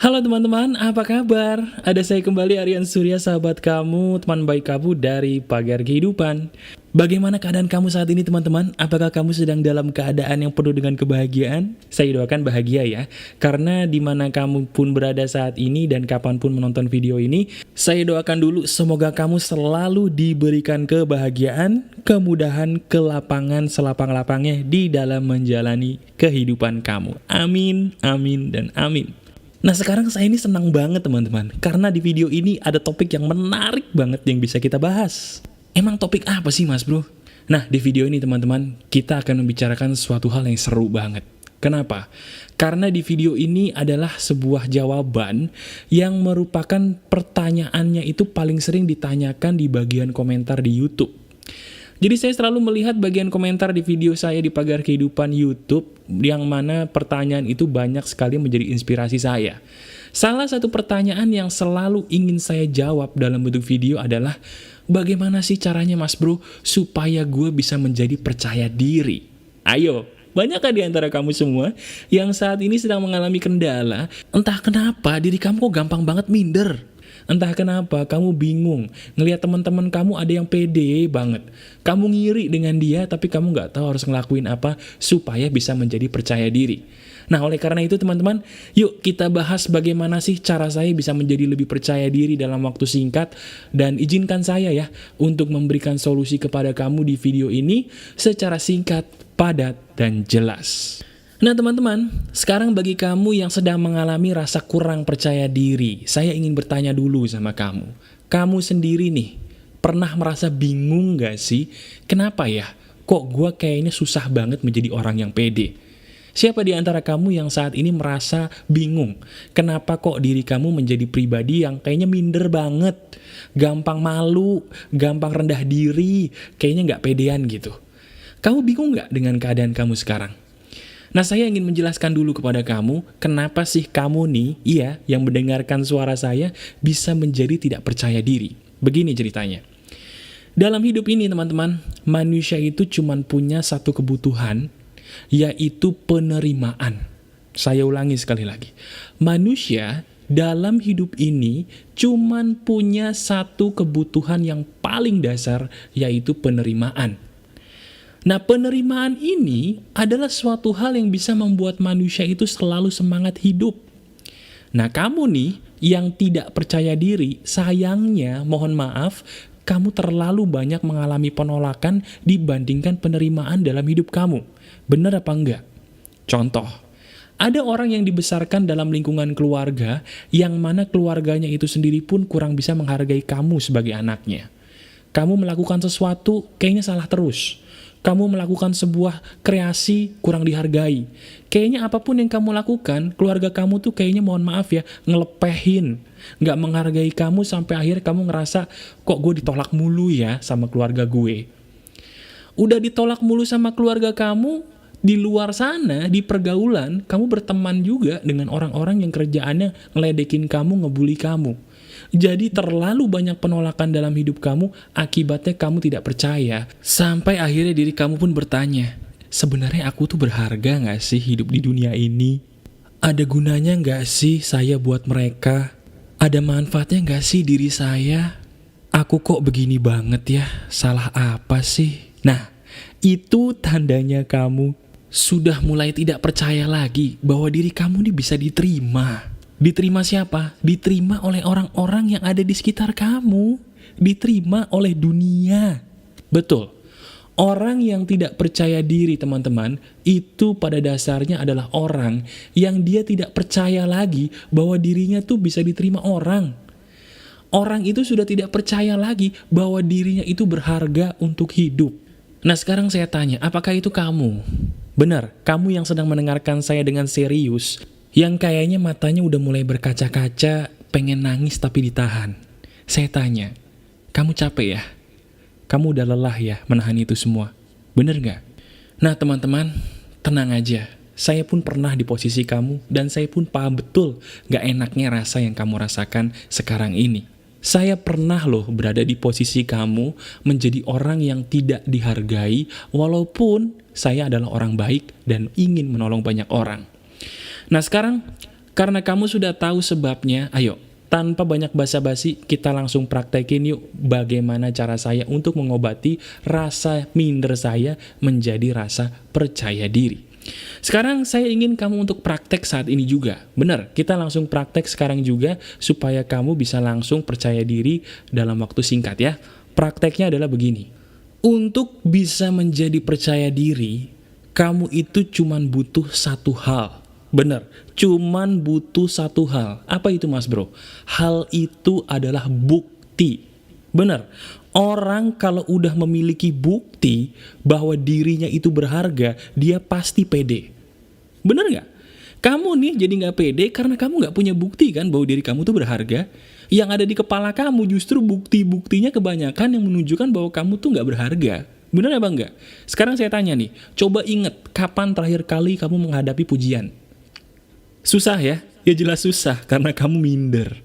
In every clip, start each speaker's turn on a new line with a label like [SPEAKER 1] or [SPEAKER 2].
[SPEAKER 1] Halo teman-teman, apa kabar? Ada saya kembali, Aryan Surya, sahabat kamu, teman baik kamu dari Pagar Kehidupan. Bagaimana keadaan kamu saat ini teman-teman? Apakah kamu sedang dalam keadaan yang penuh dengan kebahagiaan? Saya doakan bahagia ya, karena dimana kamu pun berada saat ini dan kapanpun menonton video ini, saya doakan dulu semoga kamu selalu diberikan kebahagiaan, kemudahan, kelapangan, selapang-lapangnya di dalam menjalani kehidupan kamu. Amin, amin, dan amin. Nah sekarang saya ini senang banget teman-teman, karena di video ini ada topik yang menarik banget yang bisa kita bahas. Emang topik apa sih mas bro? Nah di video ini teman-teman, kita akan membicarakan suatu hal yang seru banget. Kenapa? Karena di video ini adalah sebuah jawaban yang merupakan pertanyaannya itu paling sering ditanyakan di bagian komentar di YouTube. Jadi saya selalu melihat bagian komentar di video saya di Pagar Kehidupan YouTube, yang mana pertanyaan itu banyak sekali menjadi inspirasi saya. Salah satu pertanyaan yang selalu ingin saya jawab dalam bentuk video adalah, bagaimana sih caranya mas bro supaya gue bisa menjadi percaya diri? Ayo, banyakkah di antara kamu semua yang saat ini sedang mengalami kendala, entah kenapa diri kamu kok gampang banget minder? Entah kenapa kamu bingung ngelihat teman-teman kamu ada yang pede banget. Kamu ngiri dengan dia tapi kamu nggak tahu harus ngelakuin apa supaya bisa menjadi percaya diri. Nah oleh karena itu teman-teman, yuk kita bahas bagaimana sih cara saya bisa menjadi lebih percaya diri dalam waktu singkat. Dan izinkan saya ya untuk memberikan solusi kepada kamu di video ini secara singkat, padat, dan jelas. Nah teman-teman, sekarang bagi kamu yang sedang mengalami rasa kurang percaya diri, saya ingin bertanya dulu sama kamu. Kamu sendiri nih, pernah merasa bingung gak sih? Kenapa ya? Kok gue kayaknya susah banget menjadi orang yang pede? Siapa di antara kamu yang saat ini merasa bingung? Kenapa kok diri kamu menjadi pribadi yang kayaknya minder banget? Gampang malu, gampang rendah diri, kayaknya gak pedean gitu. Kamu bingung gak dengan keadaan kamu sekarang? Nah saya ingin menjelaskan dulu kepada kamu, kenapa sih kamu nih, yang mendengarkan suara saya, bisa menjadi tidak percaya diri. Begini ceritanya. Dalam hidup ini teman-teman, manusia itu cuma punya satu kebutuhan, yaitu penerimaan. Saya ulangi sekali lagi. Manusia dalam hidup ini cuma punya satu kebutuhan yang paling dasar, yaitu penerimaan. Nah penerimaan ini adalah suatu hal yang bisa membuat manusia itu selalu semangat hidup. Nah kamu nih yang tidak percaya diri, sayangnya mohon maaf, kamu terlalu banyak mengalami penolakan dibandingkan penerimaan dalam hidup kamu. Benar apa enggak? Contoh, ada orang yang dibesarkan dalam lingkungan keluarga yang mana keluarganya itu sendiri pun kurang bisa menghargai kamu sebagai anaknya. Kamu melakukan sesuatu kayaknya salah terus. Kamu melakukan sebuah kreasi kurang dihargai. Kayaknya apapun yang kamu lakukan, keluarga kamu tuh kayaknya mohon maaf ya, ngelepehin. Nggak menghargai kamu sampai akhir kamu ngerasa, kok gue ditolak mulu ya sama keluarga gue. Udah ditolak mulu sama keluarga kamu, di luar sana, di pergaulan, kamu berteman juga dengan orang-orang yang kerjaannya ngeledekin kamu, ngebully kamu. Jadi terlalu banyak penolakan dalam hidup kamu, akibatnya kamu tidak percaya. Sampai akhirnya diri kamu pun bertanya, sebenarnya aku tuh berharga gak sih hidup di dunia ini? Ada gunanya gak sih saya buat mereka? Ada manfaatnya gak sih diri saya? Aku kok begini banget ya? Salah apa sih? Nah, itu tandanya kamu sudah mulai tidak percaya lagi bahwa diri kamu ini bisa diterima. Diterima siapa? Diterima oleh orang-orang yang ada di sekitar kamu. Diterima oleh dunia. Betul. Orang yang tidak percaya diri teman-teman, itu pada dasarnya adalah orang yang dia tidak percaya lagi bahwa dirinya tuh bisa diterima orang. Orang itu sudah tidak percaya lagi bahwa dirinya itu berharga untuk hidup. Nah sekarang saya tanya, apakah itu kamu? Benar, kamu yang sedang mendengarkan saya dengan serius, yang kayaknya matanya udah mulai berkaca-kaca, pengen nangis tapi ditahan. Saya tanya, kamu capek ya? Kamu udah lelah ya menahan itu semua? Bener gak? Nah teman-teman, tenang aja. Saya pun pernah di posisi kamu, dan saya pun paham betul gak enaknya rasa yang kamu rasakan sekarang ini. Saya pernah loh berada di posisi kamu, menjadi orang yang tidak dihargai, walaupun saya adalah orang baik dan ingin menolong banyak orang. Nah sekarang, Karena kamu sudah tahu sebabnya, ayo, tanpa banyak basa-basi, kita langsung praktekin yuk bagaimana cara saya untuk mengobati rasa minder saya menjadi rasa percaya diri. Sekarang saya ingin kamu untuk praktek saat ini juga. Benar, kita langsung praktek sekarang juga supaya kamu bisa langsung percaya diri dalam waktu singkat ya. Prakteknya adalah begini. Untuk bisa menjadi percaya diri, kamu itu cuman butuh satu hal. Benar, cuman butuh satu hal. Apa itu mas bro? Hal itu adalah bukti. Benar, orang kalau udah memiliki bukti bahwa dirinya itu berharga, dia pasti pede. Benar nggak? Kamu nih jadi nggak pede karena kamu nggak punya bukti kan bahwa diri kamu tuh berharga. Yang ada di kepala kamu justru bukti-buktinya kebanyakan yang menunjukkan bahwa kamu tuh nggak berharga. Benar apa enggak? Sekarang saya tanya nih, coba inget kapan terakhir kali kamu menghadapi pujian? Susah ya? Ya jelas susah karena kamu minder.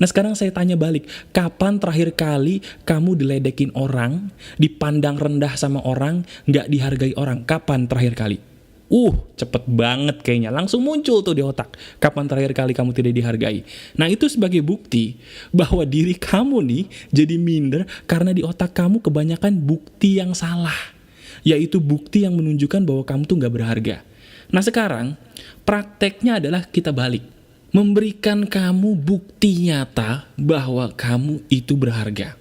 [SPEAKER 1] Nah sekarang saya tanya balik, kapan terakhir kali kamu diledekin orang, dipandang rendah sama orang, nggak dihargai orang? Kapan terakhir kali? Cepet banget kayaknya, langsung muncul tuh di otak. Kapan terakhir kali kamu tidak dihargai? Nah itu sebagai bukti bahwa diri kamu nih jadi minder karena di otak kamu kebanyakan bukti yang salah. Yaitu bukti yang menunjukkan bahwa kamu tuh nggak berharga. Nah sekarang, prakteknya adalah kita balik. Memberikan kamu bukti nyata bahwa kamu itu berharga.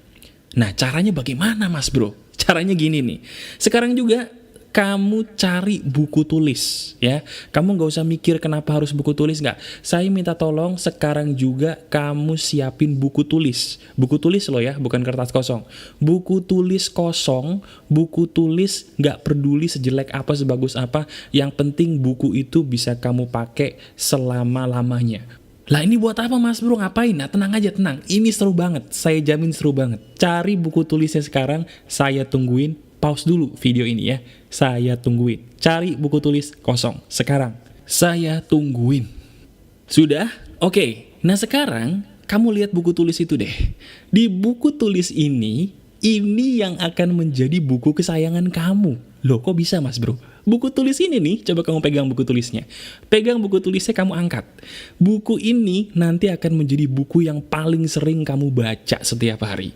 [SPEAKER 1] Nah caranya bagaimana mas bro? Caranya gini nih. Sekarang juga kamu cari buku tulis ya. Kamu gak usah mikir kenapa harus buku tulis, nggak. Saya minta tolong sekarang juga kamu siapin buku tulis. Buku tulis loh ya, bukan kertas kosong. Buku tulis kosong, buku tulis gak peduli sejelek apa, sebagus apa. Yang penting buku itu bisa kamu pakai selama-lamanya. Lah ini buat apa mas bro, ngapain? Nah tenang aja, tenang. Ini seru banget, saya jamin seru banget. Cari buku tulisnya sekarang, saya tungguin. Pause dulu video ini ya, saya tungguin. Cari buku tulis kosong sekarang, saya tungguin. Sudah? Oke, nah sekarang kamu lihat buku tulis itu deh. Di buku tulis ini yang akan menjadi buku kesayangan kamu. Loh kok bisa mas bro? Buku tulis ini nih, coba kamu pegang buku tulisnya. Pegang buku tulisnya, kamu angkat. Buku ini nanti akan menjadi buku yang paling sering kamu baca setiap hari.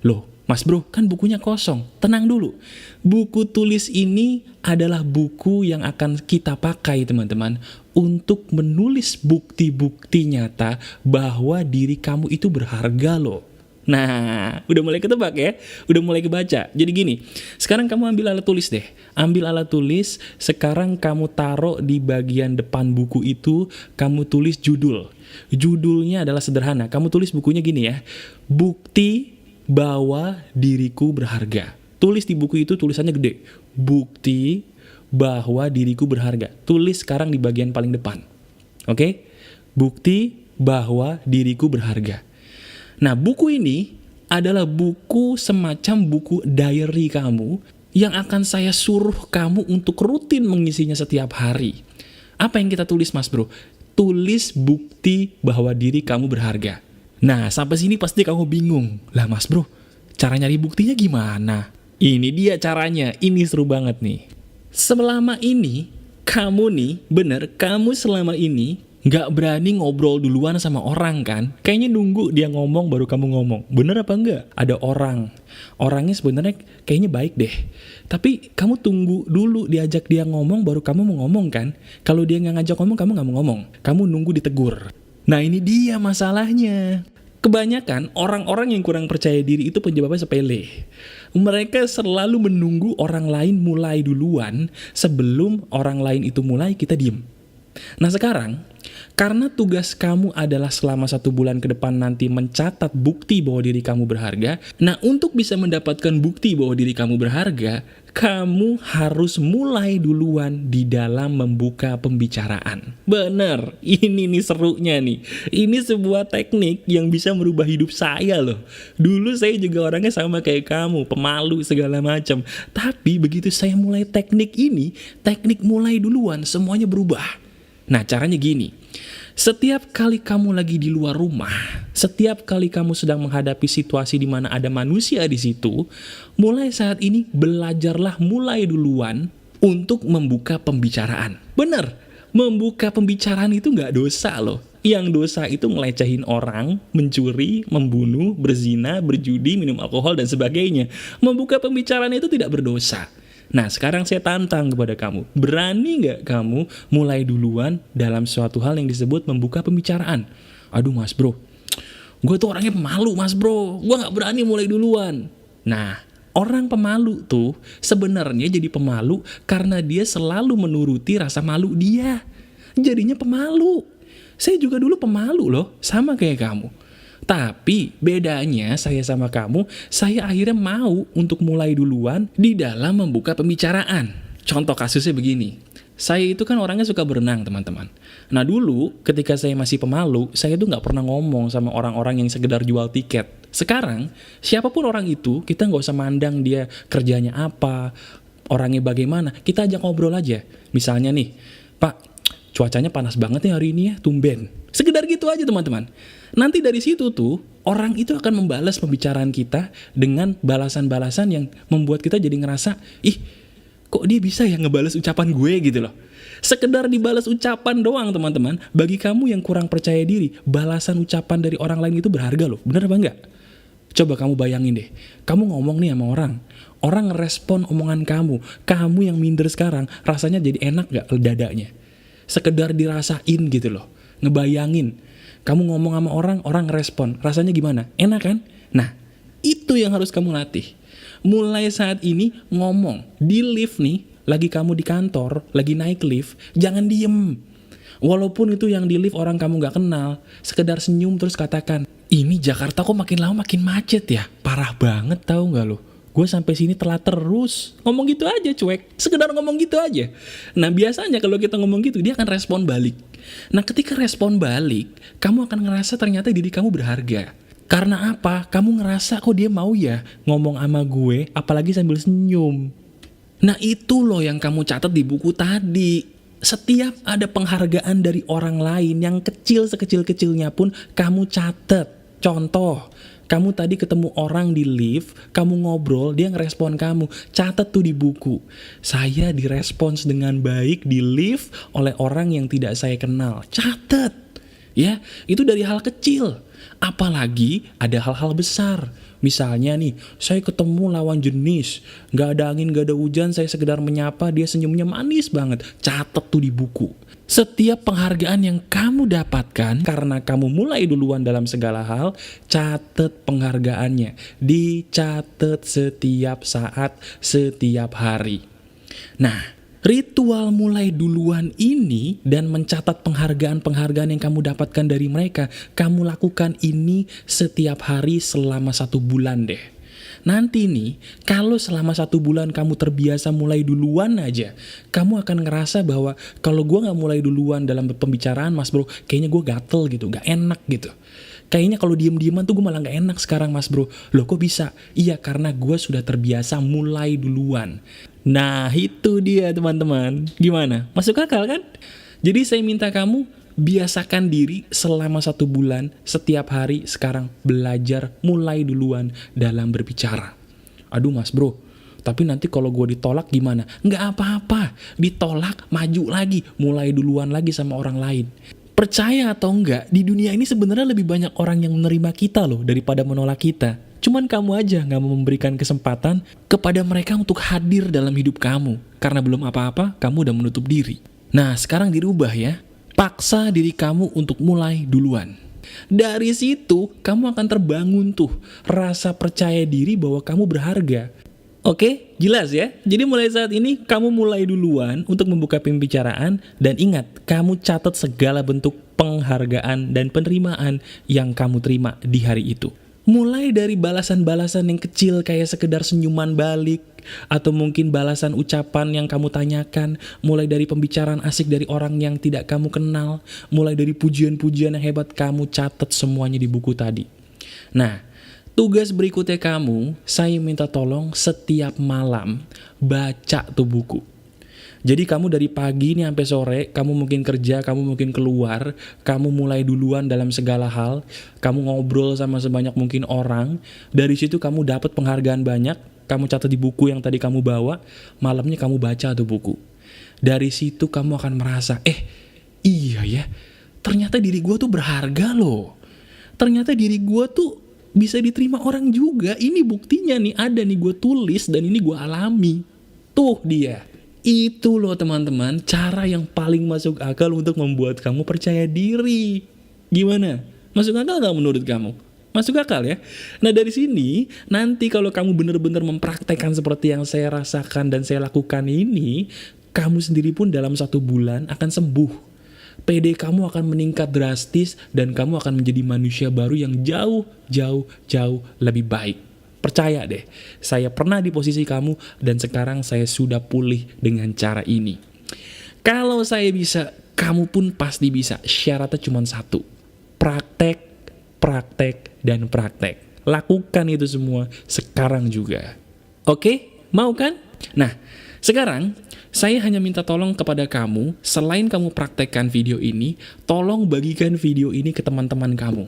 [SPEAKER 1] Loh, mas bro, kan bukunya kosong. Tenang dulu. Buku tulis ini adalah buku yang akan kita pakai, teman-teman, untuk menulis bukti-bukti nyata bahwa diri kamu itu berharga loh. Nah, udah mulai ketebak ya? Udah mulai kebaca. Jadi gini, sekarang kamu ambil alat tulis deh. Ambil alat tulis, sekarang kamu taruh di bagian depan buku itu, kamu tulis judul. Judulnya adalah sederhana. Kamu tulis bukunya gini ya. Bukti bahwa diriku berharga. Tulis di buku itu tulisannya gede. Bukti bahwa diriku berharga. Tulis sekarang di bagian paling depan. Oke? Bukti bahwa diriku berharga. Nah, buku ini adalah buku semacam buku diary kamu yang akan saya suruh kamu untuk rutin mengisinya setiap hari. Apa yang kita tulis mas bro? Tulis bukti bahwa diri kamu berharga. Nah, sampai sini pasti kamu bingung. Lah mas bro, cara nyari buktinya gimana? Ini dia caranya, ini seru banget nih. Selama ini, kamu nih, bener, kamu selama ini nggak berani ngobrol duluan sama orang kan? Kayaknya nunggu dia ngomong baru kamu ngomong. Bener apa enggak? Ada orang. Orangnya sebenarnya kayaknya baik deh. Tapi kamu tunggu dulu diajak dia ngomong baru kamu mau ngomong kan? Kalau dia nggak ngajak ngomong, kamu nggak mau ngomong. Kamu nunggu ditegur. Nah ini dia masalahnya. Kebanyakan orang-orang yang kurang percaya diri itu penyebabnya sepele. Mereka selalu menunggu orang lain mulai duluan. Sebelum orang lain itu mulai, kita diem. Nah sekarang, karena tugas kamu adalah selama 1 bulan ke depan nanti mencatat bukti bahwa diri kamu berharga. Nah untuk bisa mendapatkan bukti bahwa diri kamu berharga, kamu harus mulai duluan di dalam membuka pembicaraan. Bener, ini nih serunya nih. Ini sebuah teknik yang bisa merubah hidup saya loh. Dulu saya juga orangnya sama kayak kamu, pemalu segala macam. Tapi begitu saya mulai teknik ini, teknik mulai duluan, semuanya berubah. Nah caranya gini, setiap kali kamu lagi di luar rumah, setiap kali kamu sedang menghadapi situasi di mana ada manusia di situ, mulai saat ini belajarlah mulai duluan untuk membuka pembicaraan. Bener, Membuka pembicaraan itu nggak dosa loh. Yang dosa itu ngelecehin orang, mencuri, membunuh, berzina, berjudi, minum alkohol, dan sebagainya. Membuka pembicaraan itu tidak berdosa. Nah, sekarang saya tantang kepada kamu. Berani nggak kamu mulai duluan dalam suatu hal yang disebut membuka pembicaraan? Aduh mas bro, gue tuh orangnya pemalu mas bro, gue nggak berani mulai duluan. Nah, orang pemalu tuh sebenarnya jadi pemalu karena dia selalu menuruti rasa malu dia. Jadinya pemalu. Saya juga dulu pemalu loh, sama kayak kamu. Tapi bedanya saya sama kamu, saya akhirnya mau untuk mulai duluan di dalam membuka pembicaraan. Contoh kasusnya begini. Saya itu kan orangnya suka berenang teman-teman. Nah dulu ketika saya masih pemalu, saya tuh nggak pernah ngomong sama orang-orang yang sekedar jual tiket. Sekarang, siapapun orang itu, kita nggak usah mandang dia kerjanya apa, orangnya bagaimana, kita ajak ngobrol aja. Misalnya nih, Pak, cuacanya panas banget nih hari ini ya, tumben. Sekedar gitu aja teman-teman. Nanti dari situ tuh, orang itu akan membalas pembicaraan kita dengan balasan-balasan yang membuat kita jadi ngerasa, ih, kok dia bisa ya ngebalas ucapan gue gitu loh. Sekedar dibalas ucapan doang teman-teman. Bagi kamu yang kurang percaya diri, balasan ucapan dari orang lain itu berharga loh. Bener apa enggak? Coba kamu bayangin deh, kamu ngomong nih sama orang ngerespon omongan kamu yang minder sekarang, rasanya jadi enak gak dadanya? Sekedar dirasain gitu loh, ngebayangin, kamu ngomong sama orang ngerespon, rasanya gimana? Enak kan? Nah, itu yang harus kamu latih. Mulai saat ini ngomong, di lift nih, lagi kamu di kantor, lagi naik lift, jangan diem. Walaupun itu yang di lift orang kamu gak kenal, sekedar senyum terus katakan, ini Jakarta kok makin lama makin macet ya? Parah banget tahu gak lo? Gue sampai sini telat terus. Ngomong gitu aja cuek, sekedar ngomong gitu aja. Nah biasanya kalau kita ngomong gitu, dia akan respon balik. Nah ketika respon balik, kamu akan ngerasa ternyata diri kamu berharga. Karena apa? Kamu ngerasa kok dia mau ya ngomong sama gue, apalagi sambil senyum. Nah itu loh yang kamu catat di buku tadi. Setiap ada penghargaan dari orang lain yang kecil sekecil-kecilnya pun kamu catat. Contoh, kamu tadi ketemu orang di lift, kamu ngobrol, dia ngerespon kamu. Catat tuh di buku. Saya direspons dengan baik di lift oleh orang yang tidak saya kenal. Catat. Ya, itu dari hal kecil. Apalagi ada hal-hal besar. Misalnya nih, saya ketemu lawan jenis, gak ada angin, gak ada hujan, saya sekedar menyapa, dia senyumnya manis banget. Catat tuh di buku. Setiap penghargaan yang kamu dapatkan karena kamu mulai duluan dalam segala hal, catat penghargaannya. Dicatat setiap saat, setiap hari. Nah, ritual mulai duluan ini dan mencatat penghargaan-penghargaan yang kamu dapatkan dari mereka, kamu lakukan ini setiap hari selama 1 bulan deh. Nanti nih, kalau selama 1 bulan kamu terbiasa mulai duluan aja, kamu akan ngerasa bahwa kalau gue gak mulai duluan dalam pembicaraan mas bro, kayaknya gue gatel gitu, gak enak gitu. Kayaknya kalau diem-dieman tuh gue malah gak enak sekarang mas bro. Loh kok bisa? Iya karena gue sudah terbiasa mulai duluan. Nah itu dia teman-teman. Gimana? Masuk akal kan? Jadi saya minta kamu biasakan diri selama 1 bulan. Setiap hari sekarang belajar mulai duluan dalam berbicara. Aduh mas bro, tapi nanti kalau gue ditolak gimana? Nggak apa-apa. Ditolak, maju lagi. Mulai duluan lagi sama orang lain. Percaya atau enggak, di dunia ini sebenarnya lebih banyak orang yang menerima kita loh daripada menolak kita. Cuman kamu aja gak mau memberikan kesempatan kepada mereka untuk hadir dalam hidup kamu. Karena belum apa-apa, kamu udah menutup diri. Nah, sekarang dirubah ya. Paksa diri kamu untuk mulai duluan. Dari situ, kamu akan terbangun tuh rasa percaya diri bahwa kamu berharga. Oke, jelas ya? Jadi mulai saat ini, kamu mulai duluan untuk membuka pembicaraan. Dan ingat, kamu catat segala bentuk penghargaan dan penerimaan yang kamu terima di hari itu. Mulai dari balasan-balasan yang kecil kayak sekedar senyuman balik, atau mungkin balasan ucapan yang kamu tanyakan, mulai dari pembicaraan asik dari orang yang tidak kamu kenal, mulai dari pujian-pujian yang hebat, kamu catat semuanya di buku tadi. Nah, tugas berikutnya kamu, saya minta tolong setiap malam baca tuh buku. Jadi kamu dari pagi nih sampai sore, kamu mungkin kerja, kamu mungkin keluar, kamu mulai duluan dalam segala hal, kamu ngobrol sama sebanyak mungkin orang, dari situ kamu dapat penghargaan banyak, kamu catat di buku yang tadi kamu bawa, malamnya kamu baca tuh buku. Dari situ kamu akan merasa, iya ya, ternyata diri gue tuh berharga loh. Ternyata diri gue tuh bisa diterima orang juga. Ini buktinya nih, ada nih gue tulis dan ini gue alami. Tuh dia. Itu loh teman-teman, cara yang paling masuk akal untuk membuat kamu percaya diri. Gimana? Masuk akal gak menurut kamu? Masuk akal ya? Nah dari sini, nanti kalau kamu benar-benar mempraktekkan seperti yang saya rasakan dan saya lakukan ini, kamu sendiri pun dalam 1 bulan akan sembuh. PD kamu akan meningkat drastis dan kamu akan menjadi manusia baru yang jauh lebih baik. Percaya deh, saya pernah di posisi kamu dan sekarang saya sudah pulih dengan cara ini. Kalau saya bisa, kamu pun pasti bisa. Syaratnya cuma 1. Praktek, dan praktek. Lakukan itu semua sekarang juga. Oke? Mau kan? Nah, sekarang saya hanya minta tolong kepada kamu, selain kamu praktekkan video ini, tolong bagikan video ini ke teman-teman kamu.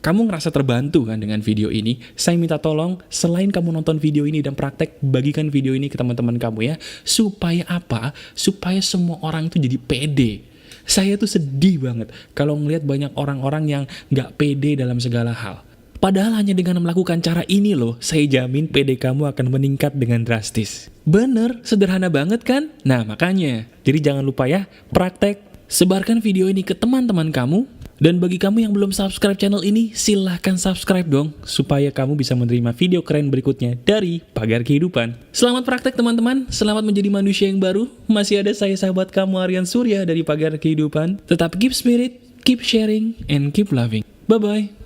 [SPEAKER 1] Kamu ngerasa terbantu kan dengan video ini? Saya minta tolong, selain kamu nonton video ini dan praktek, bagikan video ini ke teman-teman kamu ya. Supaya apa? Supaya semua orang itu jadi pede. Saya tuh sedih banget kalau ngelihat banyak orang-orang yang gak pede dalam segala hal. Padahal hanya dengan melakukan cara ini loh, saya jamin PD kamu akan meningkat dengan drastis. Bener, sederhana banget kan? Nah makanya, jadi jangan lupa ya, praktek, sebarkan video ini ke teman-teman kamu. Dan bagi kamu yang belum subscribe channel ini, silahkan subscribe dong, supaya kamu bisa menerima video keren berikutnya dari Pagar Kehidupan. Selamat praktek teman-teman, selamat menjadi manusia yang baru. Masih ada saya sahabat kamu Aryan Surya dari Pagar Kehidupan. Tetap keep spirit, keep sharing, and keep loving. Bye-bye.